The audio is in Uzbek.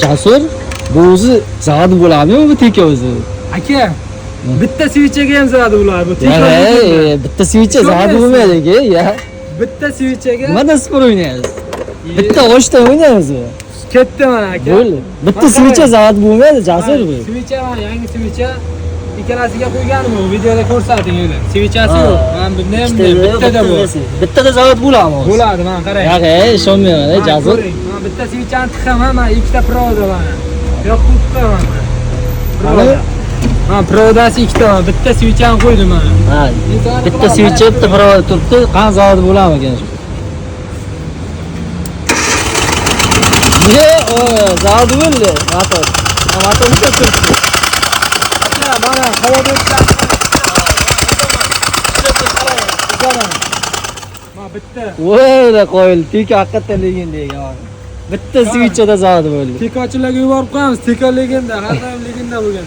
Jasur, bu o'zi zavod bo'ladimi bu teka o'zi? Aka, bitta svichaga ham zavod ular bu. Bitta switcha zavod bo'lmaydi-ku, ya. Bitta svichaga. Mana spor o'ynaymiz. Bitta o'shda o'ynaymiz. Ketdi mana aka. Bo'ldi. Bitta switcha zavod bo'lmaydi, Jasur bu. Svicha mana yangi svicha. Ikkalasiga qo'yganim u videoda ko'rsating edi. Svichasi yo'q. Men bunda ham bittada bor. Bittada zavod bo'ladimi? Bo'ladi, mana qarang. Yo'q, ishonmayman, Jasur. Mana bitta svichani tiqaman, mana ikkita proda mana. Yo'q, qo'yibman. Proda. Ha, prodasi ikkita, bitta svichani qo'ydim mana. Ha, bitta switcha, bitta proda turibdi. Qani zavod bo'ladimi ekan shu? O, zavod bo'ldi. Motor. Motor bitta turibdi. Mana havoda mana bitta. Voy, qo'yil. Tek haqiqatan legenda ekan. Bitta switchada zavod bo'ldi. Tekochilarga yuborib qo'yamiz. Teko legenda, har doim legenda bo'lgan.